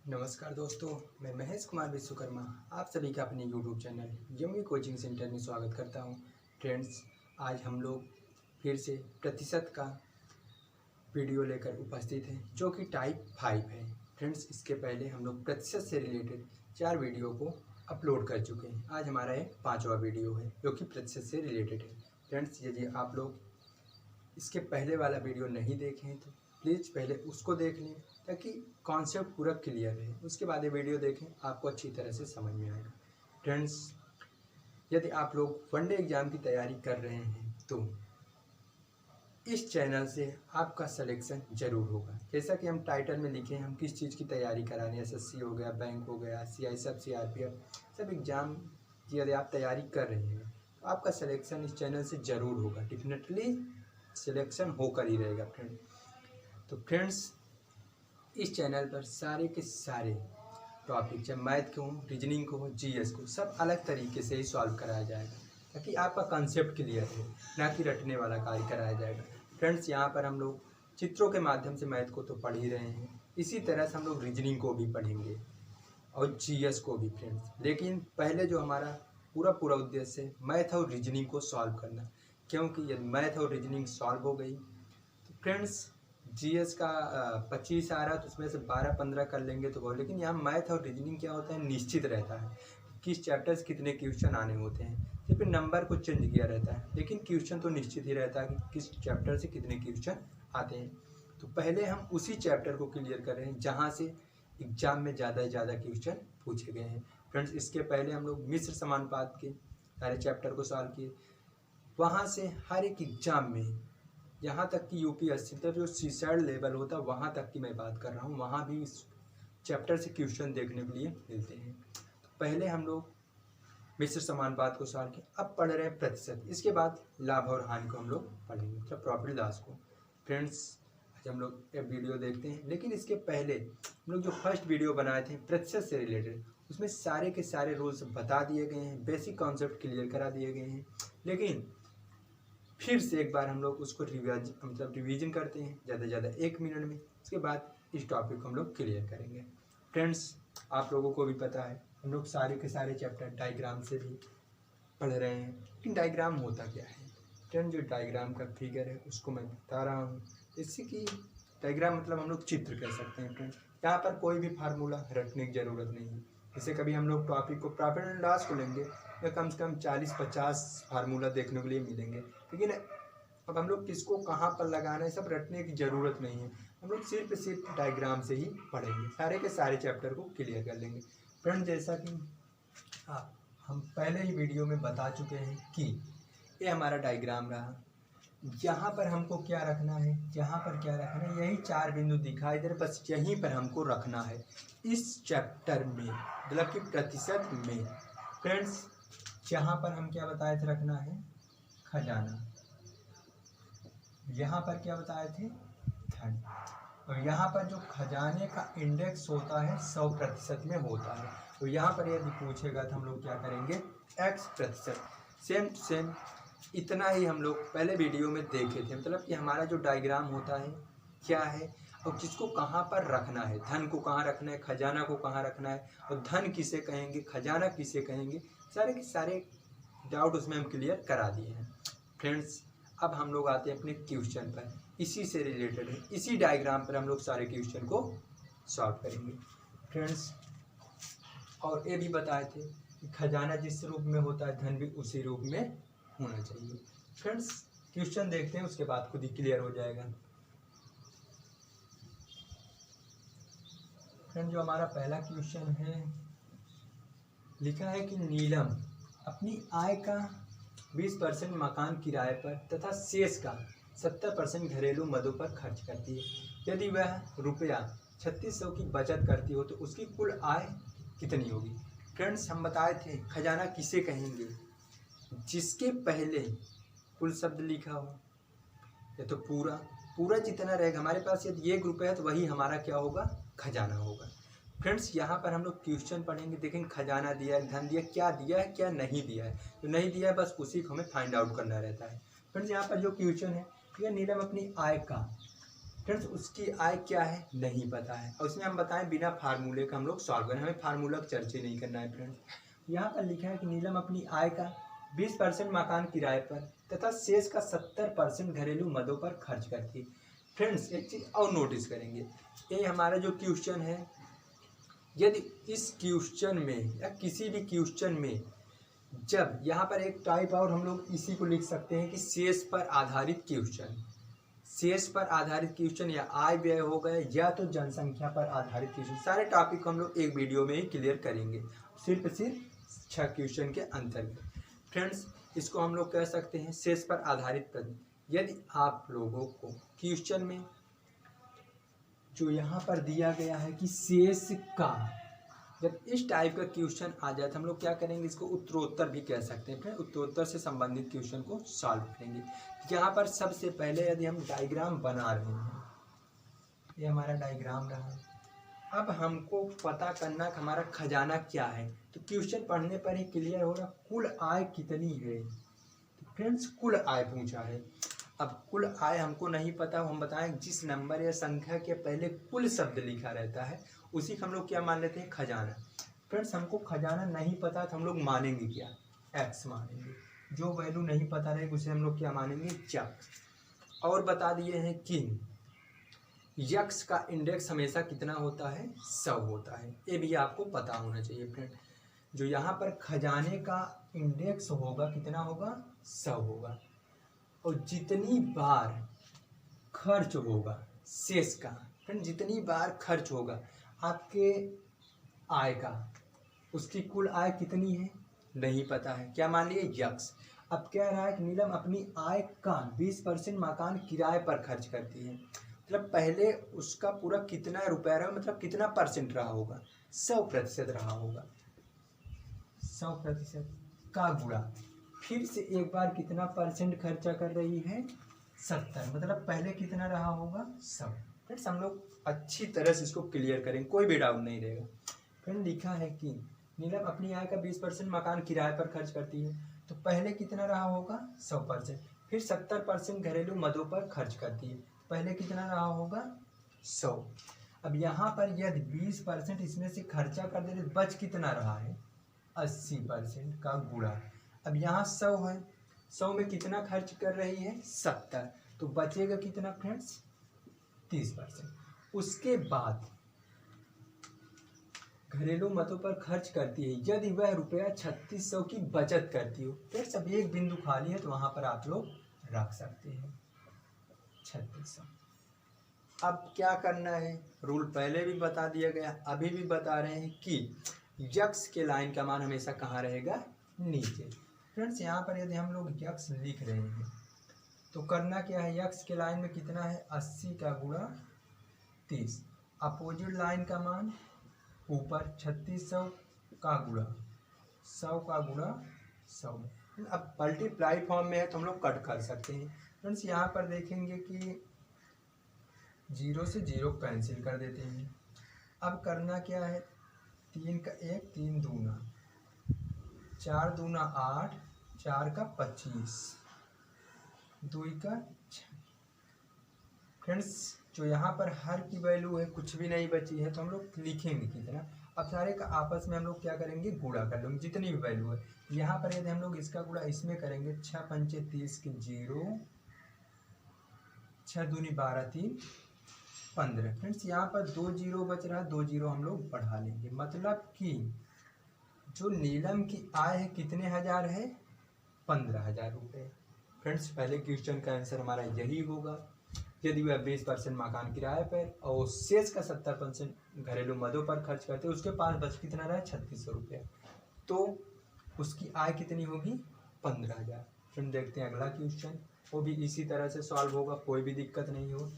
नमस्कार दोस्तों, मैं महेश कुमार विश्वकर्मा आप सभी का अपने YouTube channel yummy coaching centre में स्वागत करता हूं। फ्रेंड्स, आज हम लोग फिर से प्रतिशत का वीडियो लेकर उपस्थित हैं जो कि टाइप 5 है। फ्रेंड्स, इसके पहले हम लोग प्रतिशत से रिलेटेड 4 वीडियो को अपलोड कर चुके हैं। आज हमारा ये 5वां वीडियो है जो कि प्रतिशत से रिलेटेड है। फ्रेंड्स, यदि आप लोग इसके पहले वाला वीडियो नहीं देखे हैं तो प्लीज़ पहले उसको देख लें ताकि कॉन्सेप्ट पूरा क्लियर रहे। उसके बाद ये वीडियो देखें, आपको अच्छी तरह से समझ में आएगा। फ्रेंड्स, यदि आप लोग वनडे एग्ज़ाम की तैयारी कर रहे हैं तो इस चैनल से आपका सिलेक्शन ज़रूर होगा। जैसा कि हम टाइटल में लिखे हैं, हम किस चीज़ की तैयारी करा रहे हैं। SSC हो गया, बैंक हो गया, CISF, CRPF, सब एग्ज़ाम की यदि आप तैयारी कर रहे हैं तो आपका सिलेक्शन इस चैनल से ज़रूर होगा। डेफिनेटली सिलेक्शन होकर ही रहेगा फ्रेंड। तो फ्रेंड्स, इस चैनल पर सारे के सारे टॉपिक, चाहे मैथ को हो, रीजनिंग को हो, GS को, सब अलग तरीके से ही सॉल्व कराया जाएगा ताकि आपका कंसेप्ट क्लियर हो, ना कि रटने वाला कार्य कराया जाएगा। फ्रेंड्स, यहाँ पर हम लोग चित्रों के माध्यम से मैथ को तो पढ़ ही रहे हैं, इसी तरह से हम लोग रीजनिंग को भी पढ़ेंगे और GS को भी फ्रेंड्स। लेकिन पहले जो हमारा पूरा उद्देश्य है मैथ और रीजनिंग को सॉल्व करना, क्योंकि यदि मैथ और रीजनिंग सॉल्व हो गई तो फ्रेंड्स GS का 25 आ रहा है तो उसमें से 12-15 कर लेंगे तो बहुत। लेकिन यहाँ मैथ और रीजनिंग क्या होता है, निश्चित रहता है किस चैप्टर से कितने क्वेश्चन आने होते हैं। सिर्फ नंबर को चेंज किया रहता है, लेकिन क्वेश्चन तो निश्चित ही रहता है कि किस चैप्टर से कितने क्वेश्चन आते हैं। तो पहले हम उसी चैप्टर को क्लियर कर रहे हैं जहाँ से एग्जाम में ज़्यादा से ज़्यादा क्वेश्चन पूछे गए हैं। फ्रेंड्स, इसके पहले हम लोग मिश्र समानुपात के सारे चैप्टर को सॉल्व किए। वहाँ से हर एक एग्जाम में, यहाँ तक कि UPSC तक जो CSAT लेवल होता है वहाँ तक की मैं बात कर रहा हूँ, वहाँ भी इस चैप्टर से क्वेश्चन देखने के लिए मिलते हैं। तो पहले हम लोग मिश्र समानुपात को सॉल्व किए, अब पढ़ रहे हैं प्रतिशत। इसके बाद लाभ और हानि को हम लोग पढ़ेंगे, मतलब प्रॉफिट लॉस को। फ्रेंड्स, आज हम लोग एक वीडियो देखते हैं, लेकिन इसके पहले हम लोग जो फर्स्ट वीडियो बनाए थे प्रतिशत से रिलेटेड, उसमें सारे के सारे रूल्स बता दिए गए हैं, बेसिक कॉन्सेप्ट क्लियर करा दिए गए हैं। लेकिन फिर से एक बार हम लोग उसको रिवीजन करते हैं, ज़्यादा से ज़्यादा 1 मिनट में। उसके बाद इस टॉपिक को हम लोग क्लियर करेंगे। फ्रेंड्स, आप लोगों को भी पता है हम लोग सारे के सारे चैप्टर डायग्राम से भी पढ़ रहे हैं। लेकिन डायग्राम होता क्या है फ्रेंड? जो डायग्राम का फिगर है उसको मैं बता रहा हूँ। जैसे कि डायग्राम मतलब हम लोग चित्र कह सकते हैं फ्रेंड। यहाँ पर कोई भी फार्मूला रटने की ज़रूरत नहीं है। जैसे कभी हम लोग टॉपिक को प्रॉफिट एंड लॉस को लेंगे तो कम से कम 40-50 फार्मूला देखने के लिए मिलेंगे। लेकिन अब हम लोग किसको कहाँ पर लगाना है सब रटने की ज़रूरत नहीं है। हम लोग सिर्फ डायग्राम से ही पढ़ेंगे, सारे के सारे चैप्टर को क्लियर कर लेंगे। फ्रेंड, जैसा कि हम पहले ही वीडियो में बता चुके हैं कि ये हमारा डायग्राम रहा। यहाँ पर हमको क्या रखना है, यहाँ पर क्या रखना है, यही 4 बिंदु दिखाई दे रहे, बस यहीं पर हमको रखना है इस चैप्टर में, मतलब कि प्रतिशत में। फ्रेंड्स, यहाँ पर हम क्या बताए थे रखना है, खजाना। यहाँ पर क्या बताए थे, धन। और यहाँ पर जो खजाने का इंडेक्स होता है 100% में होता है। तो यहाँ पर यदि पूछेगा तो हम लोग क्या करेंगे, X%। सेम टू सेम इतना ही हम लोग पहले वीडियो में देखे थे, मतलब कि हमारा जो डायग्राम होता है क्या है और किसको कहाँ पर रखना है, धन को कहाँ रखना है, खजाना को कहाँ रखना है, और धन किसे कहेंगे, खजाना किसे कहेंगे, सारे के सारे डाउट उसमें हम क्लियर करा दिए हैं। फ्रेंड्स, अब हम लोग आते हैं अपने क्वेश्चन पर, इसी से रिलेटेड है, इसी डायग्राम पर हम लोग सारे क्वेश्चन को सॉल्व करेंगे। फ्रेंड्स, और ये भी बताए थे कि खजाना जिस रूप में होता है धन भी उसी रूप में होना चाहिए। फ्रेंड्स, क्वेश्चन देखते हैं, उसके बाद खुद ही क्लियर हो जाएगा। फ्रेंड, जो हमारा पहला क्वेश्चन है, लिखा है कि नीलम अपनी आय का 20% मकान किराए पर तथा शेष का 70% घरेलू मदों पर खर्च करती है। यदि वह रुपया 3600 की बचत करती हो तो उसकी कुल आय कितनी होगी। फ्रेंड्स, हम बताए थे खजाना किसे कहेंगे, जिसके पहले कुल शब्द लिखा हो, या तो पूरा जितना रहेगा हमारे पास, यदि 1 रुपया है तो वही हमारा क्या होगा, खजाना होगा। फ्रेंड्स, यहाँ पर हम लोग क्वेश्चन पढ़ेंगे, देखेंगे खजाना दिया है, धन दिया, क्या दिया है क्या नहीं दिया है। तो नहीं दिया है बस उसी को हमें फाइंड आउट करना रहता है। फ्रेंड्स, यहाँ पर जो क्वेश्चन है, ठीक है, नीलम अपनी आय का फ्रेंड्स उसकी आय क्या है नहीं पता है, और उसमें हम बताएं बिना फार्मूले का हम लोग सॉल्व करें, हमें फार्मूला का चर्चा नहीं करना है। फ्रेंड्स यहाँ पर लिखा है कि नीलम अपनी आय का 20% मकान किराए पर तथा शेष का 70% घरेलू मदों पर खर्च करती है। फ्रेंड्स एक चीज़ और नोटिस करेंगे, ये हमारा जो क्वेश्चन है, यदि इस क्वेश्चन में या किसी भी क्वेश्चन में जब यहाँ पर एक टाइप और हम लोग इसी को लिख सकते हैं कि शेष पर आधारित क्वेश्चन, शेष पर आधारित क्वेश्चन या आय व्यय हो गए या तो जनसंख्या पर आधारित क्वेश्चन, सारे टॉपिक को हम लोग एक वीडियो में ही क्लियर करेंगे, सिर्फ 6 क्वेश्चन के अंतर्गत। फ्रेंड्स इसको हम लोग कह सकते हैं शेष पर आधारित प्रश्न। यदि आप लोगों को क्वेश्चन में जो यहाँ पर दिया गया है कि शेष का, जब इस टाइप का क्वेश्चन आ जाए तो हम लोग क्या करेंगे, इसको उत्तरोत्तर भी कह सकते हैं। फिर उत्तरोत्तर से संबंधित क्वेश्चन को सॉल्व करेंगे। यहाँ पर सबसे पहले यदि हम डायग्राम बना रहे हैं, ये हमारा डायग्राम रहा, अब हमको पता करना कि हमारा खजाना क्या है, तो क्वेश्चन पढ़ने पर ही क्लियर हो रहा कुल आय कितनी है। तो फ्रेंड्स कुल आय पूछा है, अब कुल आय हमको नहीं पता, हम बताएं जिस नंबर या संख्या के पहले कुल शब्द लिखा रहता है उसी को हम लोग क्या मान लेते हैं, खजाना। फ्रेंड्स हमको खजाना नहीं पता तो हम लोग मानेंगे क्या, एक्स मानेंगे, जो वैल्यू नहीं पता रहेगी उसे हम लोग क्या मानेंगे, यक्स। और बता दिए हैं कि यक्स का इंडेक्स हमेशा कितना होता है, 100 होता है, ये भी आपको पता होना चाहिए। फ्रेंड जो यहाँ पर खजाने का इंडेक्स होगा कितना होगा, 100 होगा, और जितनी बार खर्च होगा शेष का, फ्रेंड जितनी बार खर्च होगा आपके आय का, उसकी कुल आय कितनी है नहीं पता है, क्या मान लिए, यक्स। अब कह रहा है कि नीलम अपनी आय का 20% मकान किराए पर खर्च करती है, मतलब पहले उसका पूरा कितना रुपया रहा, मतलब कितना परसेंट रहा होगा, 100% रहा होगा, 100% का गुणा फिर से एक बार कितना परसेंट खर्चा कर रही है, 70, मतलब पहले कितना रहा होगा, 100। फ्रेंड्स हम लोग अच्छी तरह से इसको क्लियर करेंगे, कोई भी डाउट नहीं रहेगा। फ्रेंड लिखा है कि नीलम अपनी आय का 20% मकान किराए पर खर्च करती है, तो पहले कितना रहा होगा, 100%, फिर 70% घरेलू मदों पर खर्च करती है, पहले कितना रहा होगा, 100। अब यहाँ पर यदि 20% इसमें से खर्चा कर दे तो बच कितना रहा है, 80% का गुणा। अब यहाँ 100 है, 100 में कितना खर्च कर रही है, 70, तो बचेगा कितना फ्रेंड्स, 30%। उसके बाद घरेलू मदों पर खर्च करती है यदि वह रुपया 3600 की बचत करती हो। फिर सब एक बिंदु खाली है तो वहां पर आप लोग रख सकते हैं 3600। अब क्या करना है, रूल पहले भी बता दिया गया, अभी भी बता रहे हैं कि यक्स के लाइन का मान हमेशा कहाँ रहेगा, नीचे। फ्रेंड्स यहाँ पर यदि हम लोग यक्स लिख रहे हैं तो करना क्या है, यक्स के लाइन में कितना है, 80 का गुणा 30, अपोजिट लाइन का मान ऊपर 3600 का गुणा 100 का गुणा 100। अब मल्टीप्लाई फॉर्म में है तो हम लोग कट कर सकते हैं। फ्रेंड्स यहाँ पर देखेंगे कि 0 से 0 कैंसिल कर देते हैं। अब करना क्या है, 3 का 1, 3 दूना 4, दूना 8, 4 का 25, 2 का 6। फ्रेंड्स जो यहाँ पर हर की वैल्यू है कुछ भी नहीं बची है तो हम लोग लिखेंगे कितना। अब सारे का आपस में हम लोग क्या करेंगे, गुणा कर लेंगे जितनी भी वैल्यू है। यहाँ पर यदि हम लोग इसका गुणा इसमें करेंगे, 6 पंचे 30 के 0, 6 दूनी 12, 3 15। फ्रेंड्स यहाँ पर 2 जीरो बच रहा है, 2 जीरो हम लोग बढ़ा लेंगे, मतलब कि जो नीलम की आय है कितने हजार है, 15,000 रुपये। फ्रेंड्स पहले क्वेश्चन का आंसर हमारा यही होगा। यदि वह 20% मकान किराए पर और शेष का 70% घरेलू मदों पर खर्च करते, उसके पास बच कितना रहा, 3600 रुपया, तो उसकी आय कितनी होगी, 15,000। फिर देखते हैं अगला क्वेश्चन, वो भी इसी तरह से सॉल्व होगा, कोई भी दिक्कत नहीं हो।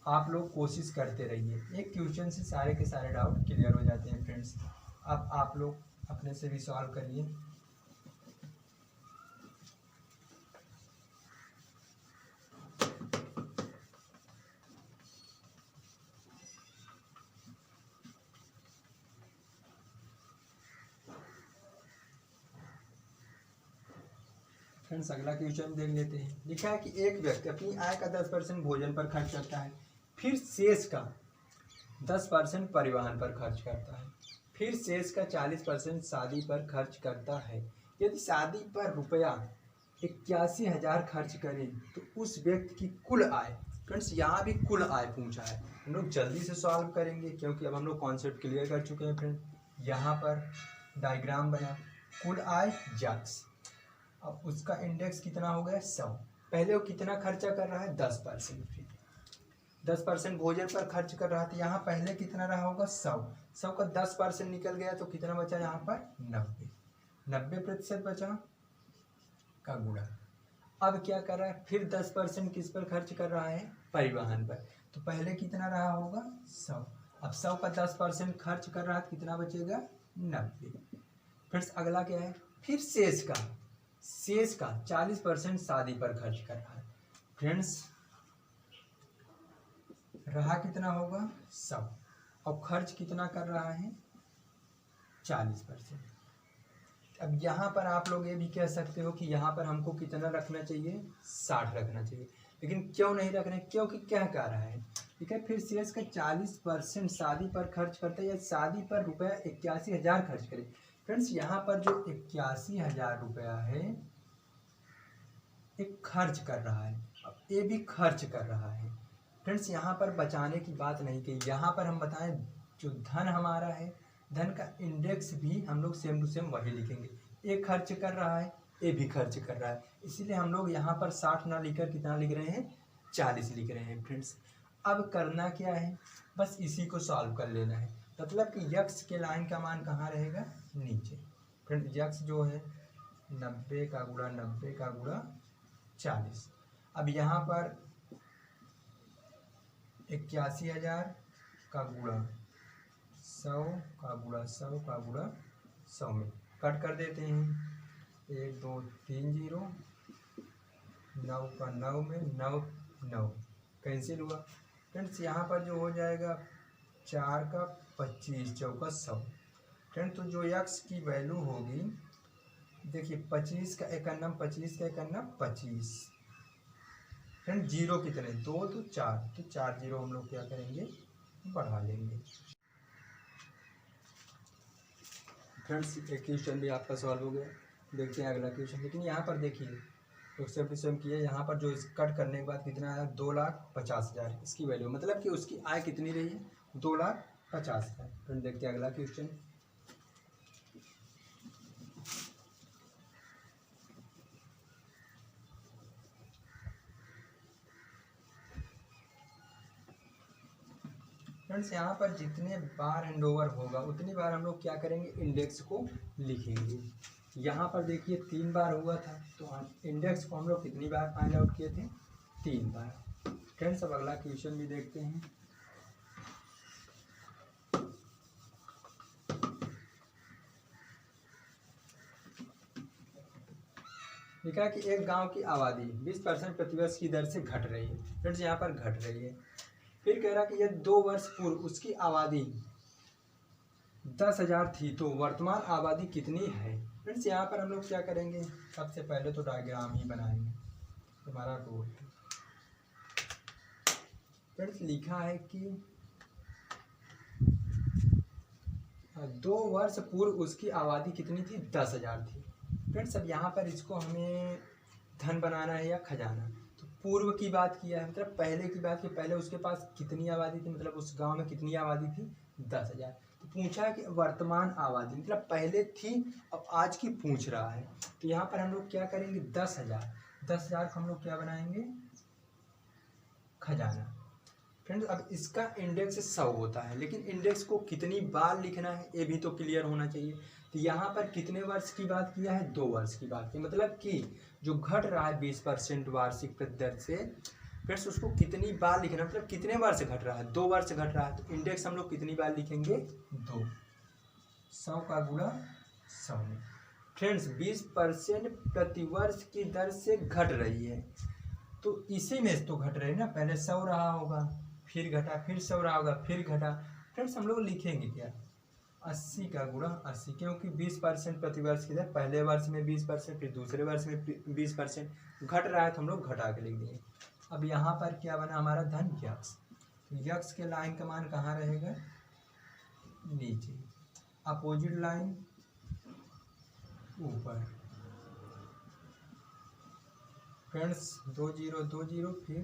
आप लोग कोशिश करते रहिए, एक क्वेश्चन से सारे के सारे डाउट क्लियर हो जाते हैं। फ्रेंड्स अब आप लोग अपने से भी सॉल्व करिए। फ्रेंड्स अगला क्वेश्चन देख लेते हैं। लिखा है कि एक व्यक्ति अपनी आय का 10% भोजन पर खर्च करता है, फिर शेष का 10% परिवहन पर खर्च करता है, फिर शेष का 40% शादी पर खर्च करता है। यदि शादी पर रुपया 81,000 खर्च करें तो उस व्यक्ति की कुल आय, फ्रेंड्स यहाँ भी कुल आय पूछा है, हम लोग जल्दी से सॉल्व करेंगे क्योंकि अब हम लोग कॉन्सेप्ट क्लियर कर चुके हैं। फ्रेंड यहाँ पर डायग्राम बना, कुल आय यक्स, अब उसका इंडेक्स कितना हो गया 100। पहले वो कितना खर्चा कर रहा है 10%, 10% भोजन पर खर्च कर रहा था, यहाँ पहले कितना रहा होगा 100 का 10% निकल गया तो कितना बचा यहाँ पर 90% बचा का गुणा। अब क्या कर रहा है, फिर 10% किस पर खर्च कर रहा है, परिवहन पर, तो पहले कितना रहा होगा 100, अब 100 का 10% खर्च कर रहा है तो कितना बचेगा 90। फिर अगला क्या है, फिर शेष का 40% शादी पर खर्च कर रहा है। फ्रेंड्स रहा कितना होगा 100 और खर्च कितना कर रहा है 40%। अब यहाँ पर आप लोग ये भी कह सकते हो कि यहाँ पर हमको कितना रखना चाहिए 60 रखना चाहिए, लेकिन क्यों नहीं रख रहे, क्योंकि क्या कह रहा है, ठीक है, फिर शेष का 40% शादी पर खर्च करते हैं या शादी पर रुपया 81,000 खर्च करें। फ्रेंड्स यहाँ पर जो 81,000 रुपया है एक खर्च कर रहा है, अब ये भी खर्च कर रहा है। फ्रेंड्स यहाँ पर बचाने की बात नहीं की, यहाँ पर हम बताएं जो धन हमारा है, धन का इंडेक्स भी हम लोग सेम टू सेम वही लिखेंगे, ये खर्च कर रहा है ये भी खर्च कर रहा है, इसीलिए हम लोग यहाँ पर 60 ना लिखकर कितना लिख रहे हैं 40 लिख रहे हैं। फ्रेंड्स अब करना क्या है, बस इसी को सॉल्व कर लेना है, मतलब कि यक्स के लाइन का मान कहाँ रहेगा नीचे। फ्रेंड्स यक्स जो है 90 का गुणा 40, अब यहाँ पर 81,000 का गुणा 100 का गुणा 100 में कट कर देते हैं, 1 2 3 0, 9 का 9 में 9 9 कैंसिल हुआ। फ्रेंड्स यहाँ पर जो हो जाएगा 4 का 25 चौका 100। फ्रेंड तो जो यक्स की वैल्यू होगी, देखिए 25 का 25, फ्रेंड जीरो कितने 2 तो 4, तो 4 जीरो हम लोग क्या करेंगे बढ़ा लेंगे। फ्रेंड्स एक क्वेश्चन भी आपका सॉल्व हो गया, देखते हैं अगला क्वेश्चन। लेकिन यहाँ पर देखिए एक्सेप्ट स्वयं किए, यहाँ पर जो इस कट करने के बाद कितना आया 2,50,000 इसकी वैल्यू, मतलब कि उसकी आय कितनी रही है 2,50,000। फ्रेंड देखते हैं अगला क्वेश्चन। फ्रेंड्स यहाँ पर जितने बार हैंडओवर होगा उतनी बार हम लोग क्या करेंगे इंडेक्स को लिखेंगे। यहाँ पर देखिए 3 बार हुआ था तो इंडेक्स को हम लोग कितनी बार फाइंड आउट किए थे 3 बार। फ्रेंड्स अब अगला क्वेश्चन भी देखते हैं। लिखा कि एक गांव की आबादी 20% प्रतिवर्ष की दर से घट रही है। फ्रेंड्स यहाँ पर घट रही है, फिर कह रहा कि यह 2 वर्ष पूर्व उसकी आबादी 10,000 थी तो वर्तमान आबादी कितनी है। फ्रेंड्स यहाँ पर हम लोग क्या करेंगे, सबसे पहले तो डायग्राम ही बनाएंगे, हमारा रोल। फ्रेंड्स लिखा है कि 2 वर्ष पूर्व उसकी आबादी कितनी थी 10,000 थी। फ्रेंड्स अब यहाँ पर इसको हमें धन बनाना है या खजाना, तो पूर्व की बात किया है, मतलब पहले की बात की, पहले उसके पास कितनी आबादी थी, मतलब उस गांव में कितनी आबादी थी 10,000। तो पूछा है कि वर्तमान आबादी मतलब पहले थी अब आज की पूछ रहा है, तो यहाँ पर हम लोग क्या करेंगे 10,000 को हम लोग क्या बनाएंगे खजाना। फ्रेंड्स अब इसका इंडेक्स 100 होता है, लेकिन इंडेक्स को कितनी बार लिखना है ये भी तो क्लियर होना चाहिए। तो यहाँ पर कितने वर्ष की बात किया है 2 वर्ष की बात की, मतलब कि जो घट रहा है 20% वार्षिक दर से, फ्रेंड्स उसको कितनी बार लिखना, मतलब कितने वर्ष घट रहा है 2 वर्ष घट रहा है, तो इंडेक्स हम लोग कितनी बार लिखेंगे 2, 100 का गुणा 100 में। फ्रेंड्स 20% प्रतिवर्ष की दर से घट रही है, तो इसी में तो घट रही है ना, पहले 100 रहा होगा फिर घटा, फिर 100 रहा होगा फिर घटा। फ्रेंड्स हम लोग लिखेंगे क्या 80 का गुणा 80, क्योंकि 20% प्रतिवर्ष की दर, पहले वर्ष में 20% फिर दूसरे वर्ष में 20% घट रहा है तो हम लोग घटा के लिख देंगे। अब यहाँ पर क्या बना हमारा धन यक्स, तो यक्स के लाइन का मान कहाँ रहेगा, नीचे, अपोजिट लाइन ऊपर। फ्रेंड्स 2 0 2 0, फिर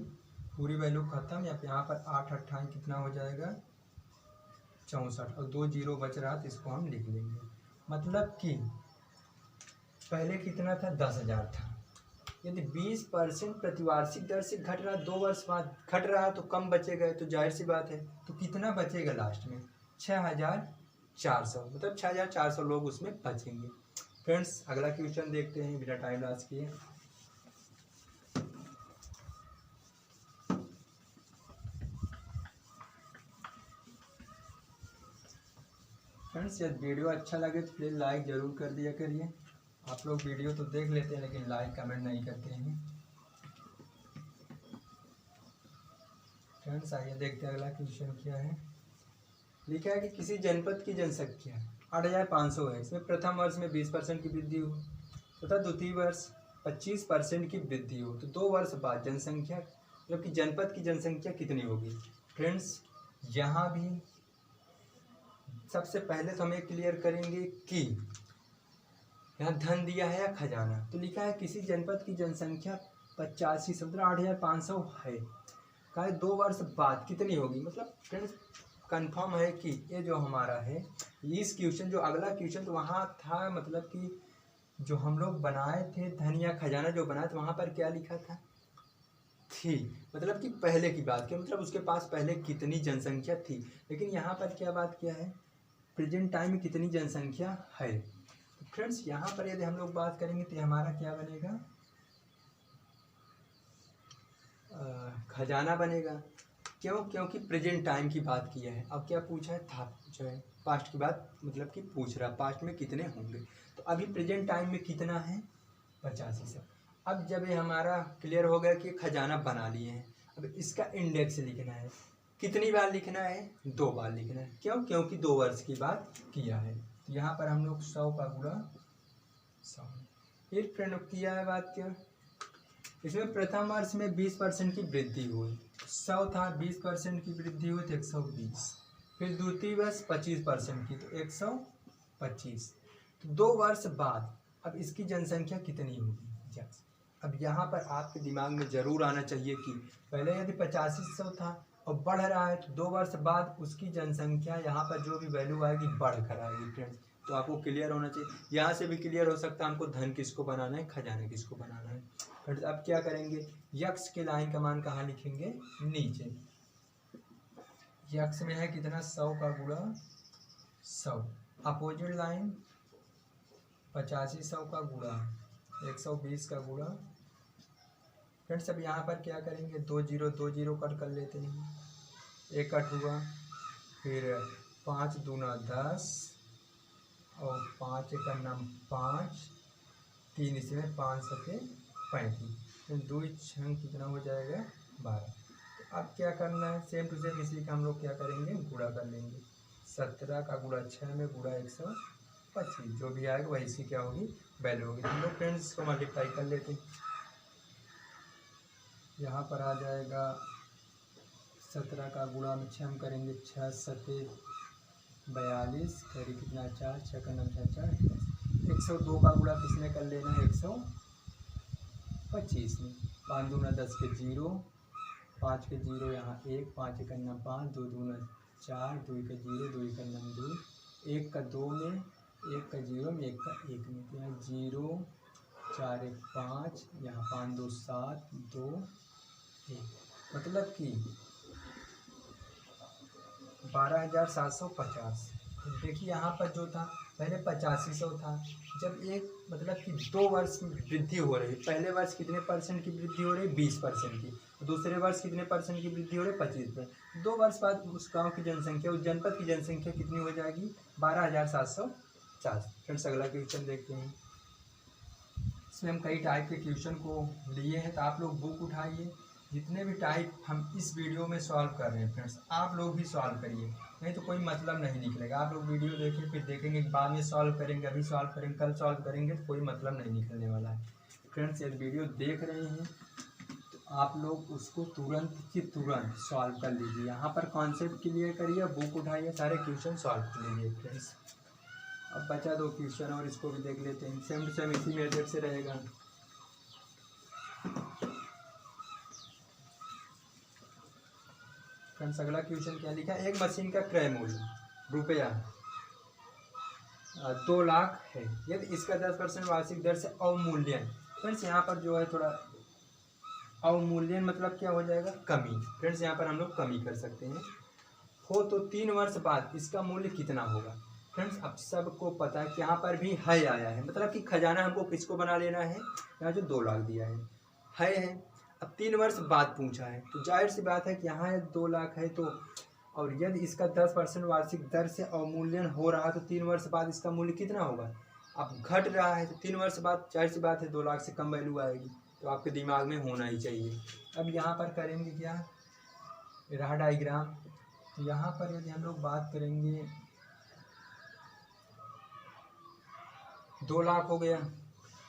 पूरी वैल्यू खत्म। या यहाँ पर 8 28 कितना हो जाएगा, 64, और 2 0 बच रहा तो इसको हम लिख लेंगे। मतलब कि पहले कितना था, 10,000 था। यदि 20% प्रतिवार्षिक दर से घट रहा, 2 वर्ष बाद घट रहा तो कम बचेगा, तो जाहिर सी बात है। तो कितना बचेगा लास्ट में, 6,400, मतलब 6,400 लोग उसमें बचेंगे। फ्रेंड्स अगला क्वेश्चन देखते हैं बिना टाइम लॉस किए। फ्रेंड्स यदि वीडियो अच्छा लगे तो प्लीज़ लाइक ज़रूर कर दिया करिए। आप लोग वीडियो तो देख लेते हैं लेकिन लाइक कमेंट नहीं करते हैं। फ्रेंड्स आइए देखते हैं अगला क्वेश्चन क्या है। लिखा है कि किसी जनपद की जनसंख्या 8,500 है, इसमें प्रथम वर्ष में 20% की वृद्धि हो तथा द्वितीय वर्ष 25% की वृद्धि हो, तो 2 वर्ष बाद जनसंख्या जबकि जनपद की जनसंख्या कितनी होगी। फ्रेंड्स यहाँ भी सबसे पहले तो हम ये क्लियर करेंगे कि यहाँ धन दिया है या खजाना। तो लिखा है किसी जनपद की जनसंख्या 85 8,500 है, कहा 2 वर्ष बाद कितनी होगी। मतलब फ्रेंड्स कंफर्म है कि ये जो हमारा है, इस क्वेश्चन जो अगला क्वेश्चन तो वहाँ था, मतलब कि जो हम लोग बनाए थे धन या खजाना जो बनाए थे, वहाँ पर क्या लिखा था, थी, मतलब कि पहले की बात की, मतलब उसके पास पहले कितनी जनसंख्या थी। लेकिन यहाँ पर क्या बात किया है, प्रेजेंट टाइम में कितनी जनसंख्या है। तो फ्रेंड्स यहाँ पर यदि हम लोग बात करेंगे तो हमारा क्या बनेगा, खजाना बनेगा। क्यों, क्योंकि प्रेजेंट टाइम की बात किया है। अब क्या पूछा है, था पूछा है, पास्ट की बात मतलब कि पूछ रहा पास्ट में कितने होंगे। तो अभी प्रेजेंट टाइम में कितना है, 85। अब जब ये हमारा क्लियर हो गया कि खजाना बना लिए हैं, अब इसका इंडेक्स लिखना है। कितनी बार लिखना है, 2 बार लिखना है। क्यों, क्योंकि 2 वर्ष की बात किया है। तो यहाँ पर हम लोग 100 का गुणा 100। फिर फ्रेंड किया है बात क्या, इसमें प्रथम वर्ष में 20% की वृद्धि हुई, 100 था, 20% की वृद्धि हुई तो 120। फिर द्वितीय वर्ष 25% की, तो 125। तो 2 वर्ष बाद अब इसकी जनसंख्या कितनी होगी। अब यहाँ पर आपके दिमाग में जरूर आना चाहिए कि पहले यदि 8500 था और बढ़ रहा है, तो 2 वर्ष बाद उसकी जनसंख्या यहाँ पर जो भी वैल्यू आएगी बढ़ कर आएगी। फ्रेंड्स तो आपको क्लियर होना चाहिए, यहाँ से भी क्लियर हो सकता है हमको धन किसको बनाना है, खजाना किसको बनाना है। फ्रेंड्स अब क्या करेंगे, यक्स के लाइन का मान कहाँ लिखेंगे, नीचे। यक्स में है कितना, 100 का गुणा 100, अपोजिट लाइन 85 100 का गुणा 120 का गुणा। फ्रेंड्स अब यहाँ पर क्या करेंगे, 2 0 2 0 कर लेते हैं, 1 8 हुआ, फिर 5 दूना 10 और 5 1 9 5, 3 इसमें 5 7 35, 2 6 कितना हो जाएगा, 12। तो अब क्या करना है, सेम टू सेम इसी का हम लोग क्या करेंगे, गुणा कर लेंगे। 17 का गुणा 6 में गुणा 125, जो भी आएगा वही इसकी क्या होगी, वैल्यू होगी। हम लोग फ्रेंड्स इसको मल्टीप्लाई कर लेते हैं। यहाँ पर आ जाएगा 17 का गुणा में 6 हम करेंगे, 6 7 42, करी कितना 4, 6 का 9 6 4 102 का गुणा किसने कर लेना है, 125 में। 5 दूना 10 के 0, 5 के 0 यहाँ 1, 5 1 9 5, 2 दूना 4, 2 के 0, 2 1 9 2, 1 का 2 में, 1 का 0 में, 1 का 1 में, तो यहाँ 0 4 1 5, यहाँ 5 2 7 2 1, मतलब कि 12,750। देखिए यहाँ पर जो था पहले 8500 था, जब एक मतलब कि 2 वर्ष में वृद्धि हो रही है। पहले वर्ष कितने परसेंट की वृद्धि हो रही है, 20% की, दूसरे वर्ष कितने परसेंट की वृद्धि हो रही है, 25%। 2 वर्ष बाद उस गांव की जनसंख्या, उस जनपद की जनसंख्या कितनी हो जाएगी, 12,750। फ्रेंड्स अगला क्वेश्चन देखते हैं। इसमें हम कई टाइप के क्वेश्चन को लिए हैं, तो आप लोग बुक उठाइए। जितने भी टाइप हम इस वीडियो में सॉल्व कर रहे हैं फ्रेंड्स, आप लोग भी सॉल्व करिए, नहीं तो कोई मतलब नहीं निकलेगा। आप लोग वीडियो देखिए, फिर देखेंगे बाद में सॉल्व करेंगे, अभी सॉल्व करेंगे, कल सॉल्व करेंगे, तो कोई मतलब नहीं निकलने वाला है। फ्रेंड्स यदि वीडियो देख रहे हैं तो आप लोग उसको तुरंत की तुरंत सॉल्व कर लीजिए। यहाँ पर कॉन्सेप्ट क्लियर करिए, बुक उठाइए, सारे क्वेश्चन सॉल्व कर लीजिए फ्रेंड्स। अब बचा 2 क्वेश्चन और इसको भी देख लेते हैं। सेम टू सेम इसी मेथड से रहेगा। फ्रेंड्स अगला क्वेश्चन क्या लिखा है, एक मशीन का क्रय मूल्य रुपया 2 लाख है यदि इसका 10% वार्षिक दर से अवमूल्यन। फ्रेंड्स यहाँ पर जो है थोड़ा अवमूल्यन मतलब क्या हो जाएगा, कमी। फ्रेंड्स यहाँ पर हम लोग कमी कर सकते हैं। हो तो 3 वर्ष बाद इसका मूल्य कितना होगा। फ्रेंड्स अब सबको पता है कि यहाँ पर भी है आया है, मतलब कि खजाना हमको किसको बना लेना है, यहाँ जो 2 लाख दिया है। अब 3 वर्ष बाद पूछा है तो जाहिर सी बात है कि यहाँ 2 लाख है, तो और यदि इसका 10% वार्षिक दर से अवमूल्यन हो रहा है तो 3 वर्ष बाद इसका मूल्य कितना होगा। अब घट रहा है तो 3 वर्ष बाद जाहिर सी बात है 2 लाख से कम वैल्यू आएगी, तो आपके दिमाग में होना ही चाहिए। अब यहाँ पर करेंगे क्या, रहा डायग्राम। तो यहाँ पर यदि हम लोग बात करेंगे 2 लाख हो गया।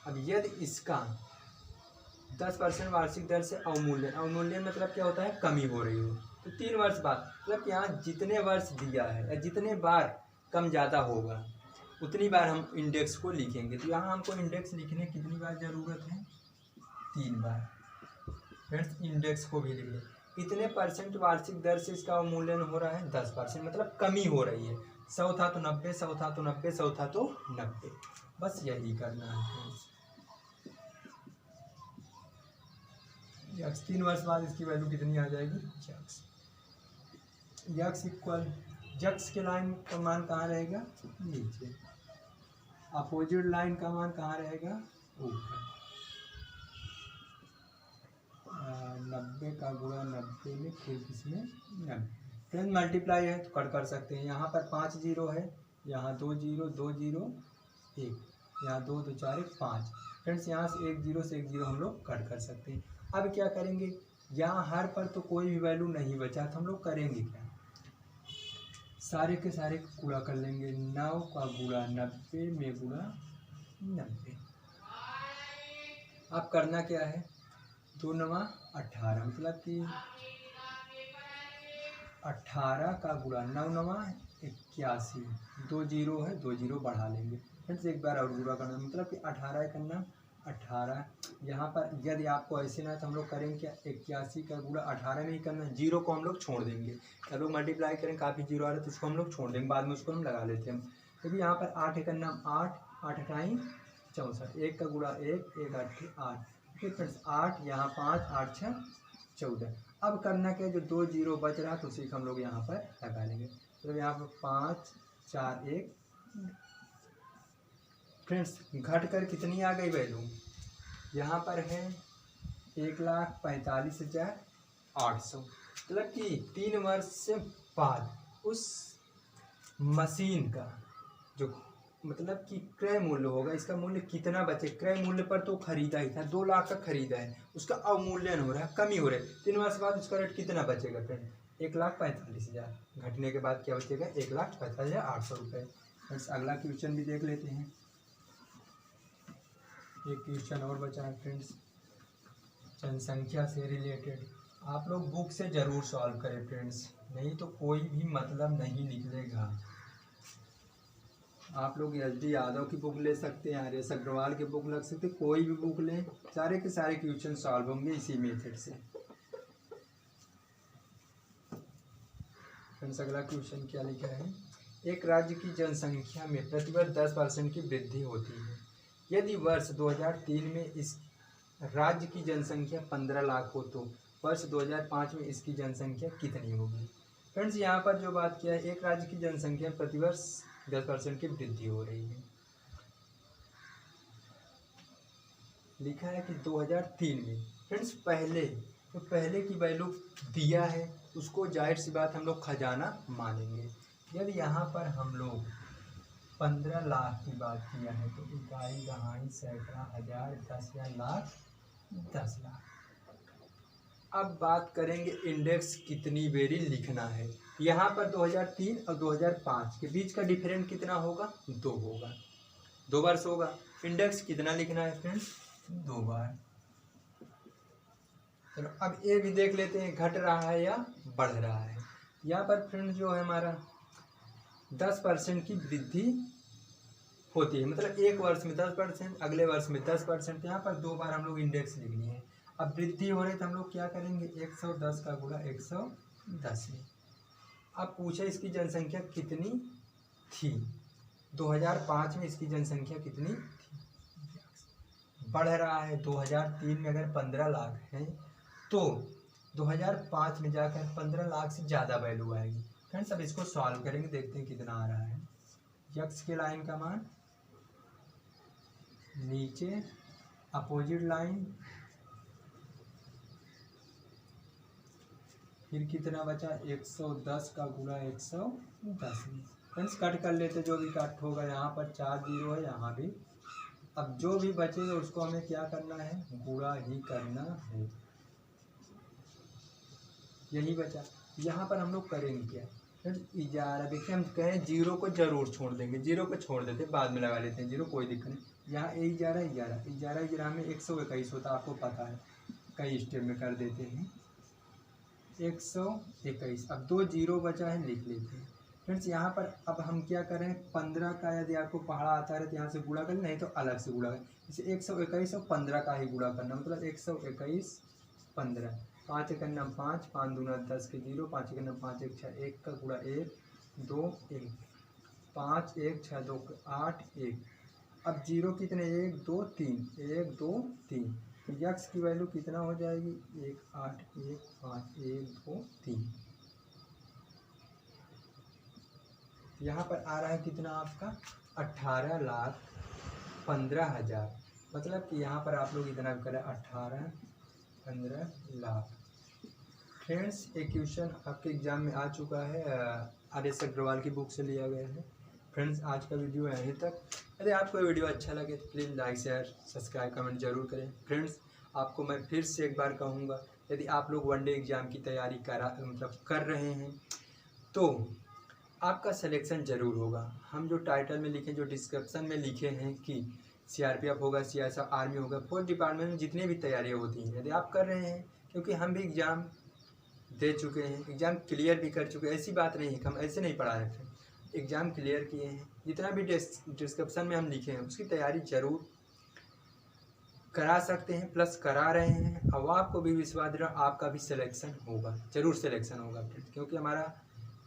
अब यदि इसका 10% वार्षिक दर से अवमूल्यन मतलब क्या होता है, कमी हो रही हो, तो 3 वर्ष बाद मतलब कि यहाँ जितने वर्ष दिया है या जितने बार कम ज़्यादा होगा उतनी बार हम इंडेक्स को लिखेंगे। तो यहाँ हमको इंडेक्स लिखने कितनी बार ज़रूरत है, 3 बार। फ्रेंड्स इंडेक्स को भी लिख लें। कितने परसेंट वार्षिक दर से इसका अवमूल्यन हो रहा है, 10%, मतलब कमी हो रही है। 100 था तो 90, 100 था तो 90, 100 था तो 90, बस यही करना है। यक्स 3 वर्ष बाद इसकी वैल्यू कितनी आ जाएगी, यक्स इक्वल यक्स के लाइन का मान कहाँ रहेगा, नीचे। अपोजिट लाइन का मान कहाँ रहेगा, ऊपर। 90 का गुणा 90 में फिर इसमें 90। फ्रेंड मल्टीप्लाई है तो कट कर सकते हैं। यहाँ पर 5 जीरो है, यहाँ 2 जीरो 2 जीरो 1, यहाँ 2 2 4 1 5। फ्रेंड्स यहाँ से 1 जीरो से 1 जीरो हम लोग कट कर सकते हैं। अब क्या करेंगे, यहाँ हर पर तो कोई भी वैल्यू नहीं बचा, तो हम लोग करेंगे क्या, सारे के सारे गुणा कर लेंगे। 9 का गुणा 90 में गुणा 90। अब करना क्या है, 2 9 18, मतलब कि 18 का गुणा 9 9 81। 2 जीरो है, 2 जीरो बढ़ा लेंगे। फ्रेंड्स एक बार और गुणा करना, मतलब कि 18 करना 18। यहाँ पर यदि आपको ऐसे ना तो हम लोग करेंगे क्या, 81 का गुणा 18 में ही करना, जीरो को हम लोग छोड़ देंगे। हम लोग मल्टीप्लाई करें, काफ़ी जीरो आ रहा है तो उसको हम लोग छोड़ देंगे, बाद में उसको हम लगा लेते हैं। क्योंकि यहाँ पर 8 करना 8 8 अठाई 64, 1 का गुणा 1 1 8 8। ठीक फ्रेंड्स 8, यहाँ 5 8 6 14। अब करना क्या, जो 2 जीरो बच रहा तो उसी को हम लोग यहाँ पर लगा लेंगे। तो यहाँ पर 5 4 1। फ्रेंड्स घट कर कितनी आ गई वैल्यू, यहाँ पर है 1,45,800। मतलब कि 3 वर्ष से बाद उस मशीन का जो मतलब कि क्रय मूल्य होगा, इसका मूल्य कितना बचे। क्रय मूल्य पर तो खरीदा ही था, 2 लाख का खरीदा है, उसका अवमूल्यन हो रहा है, कमी हो रही है। 3 वर्ष बाद उसका रेट कितना बचेगा फ्रेंड, 1,45,000। घटने के बाद क्या बचेगा, 1,45,800 रुपये। फ्रेंड्स अगला क्वेश्चन भी देख लेते हैं। एक क्वेश्चन और बचा है फ्रेंड्स, जनसंख्या से रिलेटेड। आप लोग बुक से ज़रूर सॉल्व करें फ्रेंड्स, नहीं तो कोई भी मतलब नहीं निकलेगा। आप लोग एस डी यादव की बुक ले सकते हैं, आर्यस अग्रवाल की बुक लग सकते, कोई भी बुक लें, सारे के सारे क्वेश्चन सॉल्व होंगे इसी मेथड से। फ्रेंड्स अगला क्वेश्चन क्या लिखा है, एक राज्य की जनसंख्या में प्रतिवर्ष 10% की वृद्धि होती है। यदि वर्ष 2003 में इस राज्य की जनसंख्या 15 लाख हो तो वर्ष 2005 में इसकी जनसंख्या कितनी होगी। फ्रेंड्स यहाँ पर जो बात किया है, एक राज्य की जनसंख्या प्रतिवर्ष 10% की वृद्धि हो रही है। लिखा है कि 2003 में। फ्रेंड्स पहले की वैल्यू दिया है, उसको जाहिर सी बात हम लोग खजाना मानेंगे। यदि यहाँ पर हम लोग 15 लाख की बात किया है तो इकाई दहाई सैकड़ा हज़ार 10,000 लाख 10 लाख। अब बात करेंगे इंडेक्स कितनी बेरी लिखना है। यहाँ पर 2003 और 2005 के बीच का डिफरेंस कितना होगा, 2 होगा, 2 वर्ष होगा। इंडेक्स कितना लिखना है फ्रेंड्स, 2 बार। चलो अब ए भी देख लेते हैं घट रहा है या बढ़ रहा है। यहाँ पर फ्रेंड्स जो है हमारा 10% की वृद्धि होती है, मतलब एक वर्ष में 10%, अगले वर्ष में 10%। यहाँ पर 2 बार हम लोग इंडेक्स लिख लिए हैं। अब वृद्धि हो रही है तो हम लोग क्या करेंगे, 110 का गुणा 110 में। अब पूछे इसकी जनसंख्या कितनी थी, 2005 में इसकी जनसंख्या कितनी थी। बढ़ रहा है, 2003 में अगर 15 लाख है तो 2005 में जाकर 15 लाख से ज़्यादा वैल्यू आएगी। फ्रेंड्स अब इसको सॉल्व करेंगे, देखते हैं कितना आ रहा है। यक्स के लाइन का मान नीचे, अपोजिट लाइन, फिर कितना बचा, 110 का गुणा 110 में। फ्रेंड्स कट कर लेते, जो भी कट होगा, यहाँ पर 4 जीरो है, यहाँ भी। अब जो भी बचेगा उसको हमें क्या करना है, गुणा ही करना है। यही बचा। यहाँ पर हम लोग करेंगे क्या, फ्रेंड्स 11। देखिए हम कहें जीरो को जरूर छोड़ देंगे, जीरो को छोड़ देते, बाद में लगा लेते हैं जीरो, कोई दिक्कत नहीं। यहाँ 11 में 121 होता, आपको पता है, कई स्टेप में कर देते हैं 121। अब 2 जीरो बचा है, लिख लेते हैं। फ्रेंड्स यहाँ पर अब हम क्या करें, 15 का यदि आपको पहाड़ा आता है तो यहाँ से गुणा करें, नहीं तो अलग से गुणा करें। जैसे 121 और 15 का ही गुणा करना, मतलब 121 15, 5 एक 5, 5 दूना 10 के 0, 5 एक 5 एक 6, 1 का गुणा 1 2 1, 5 1 6 2 8 1। अब जीरो कितने, 1 2 3, 1 2 3। तो यक्स की वैल्यू कितना हो जाएगी, 1 8 1 5 1 2 3। यहाँ पर आ रहा है कितना आपका, 18,15,000। मतलब कि यहाँ पर आप लोग इतना करें, 18-15 लाख। फ्रेंड्स एक क्वेश्चन आपके एग्जाम में आ चुका है, आर.एस. अग्रवाल की बुक से लिया गया है। फ्रेंड्स आज का वीडियो यहीं तक। यदि आपको वीडियो अच्छा लगे तो please like share subscribe comment जरूर करें। फ्रेंड्स आपको मैं फिर से एक बार कहूँगा, यदि आप लोग वनडे एग्ज़ाम की तैयारी कर रहे हैं तो आपका सिलेक्शन ज़रूर होगा। हम जो टाइटल में लिखे, जो डिस्क्रिप्शन में लिखे हैं कि CRPF होगा, CSF आर्मी होगा, फोर्थ डिपार्टमेंट में जितनी भी तैयारियाँ होती हैं, यदि आप कर रहे हैं, क्योंकि हम भी एग्ज़ाम दे चुके हैं, एग्ज़ाम क्लियर भी कर चुके हैं, ऐसी बात नहीं है, हम ऐसे नहीं पढ़ा रहे थे, एग्ज़ाम क्लियर किए हैं। जितना भी डिस्क्रिप्शन में हम लिखे हैं उसकी तैयारी ज़रूर करा सकते हैं, प्लस करा रहे हैं। अब आपको भी विश्वास रहा, आपका भी सिलेक्शन होगा, ज़रूर सिलेक्शन होगा फ्रेंड्स, क्योंकि हमारा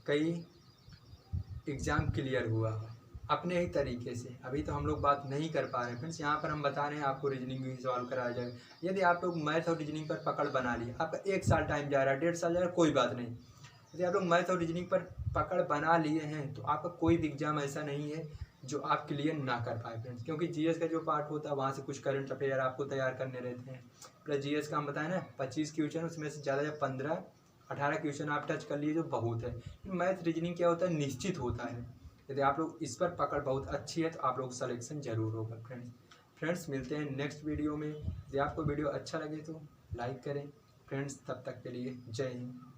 कई एग्ज़ाम क्लियर हुआ अपने ही तरीके से। अभी तो हम लोग बात नहीं कर पा रहे हैं फ्रेंड्स, यहाँ पर हम बता रहे हैं आपको रीजनिंग भी सॉल्व कराया जाएगा। यदि आप लोग मैथ और रीजनिंग पर पकड़ बना लिए, आपका 1 साल टाइम जा रहा है, 1.5 साल जा रहा है, कोई बात नहीं। यदि आप लोग मैथ और रीजनिंग पर पकड़ बना लिए हैं तो आपका कोई भी एग्ज़ाम ऐसा नहीं है जो आप क्लियर ना कर पाए फ्रेंड्स, क्योंकि GS का जो पार्ट होता है वहाँ से कुछ करंट अफेयर आपको तैयार करने रहते हैं, प्लस GS का हम बताएं ना 25 क्वेश्चन, उसमें से ज़्यादा 15-18 क्वेश्चन आप टच कर लिए जो बहुत है। मैथ रीजनिंग क्या होता है, निश्चित होता है। यदि आप लोग इस पर पकड़ बहुत अच्छी है तो आप लोग सिलेक्शन ज़रूर होगा फ्रेंड्स मिलते हैं नेक्स्ट वीडियो में। यदि आपको वीडियो अच्छा लगे तो लाइक करें फ्रेंड्स। तब तक के लिए जय हिंद।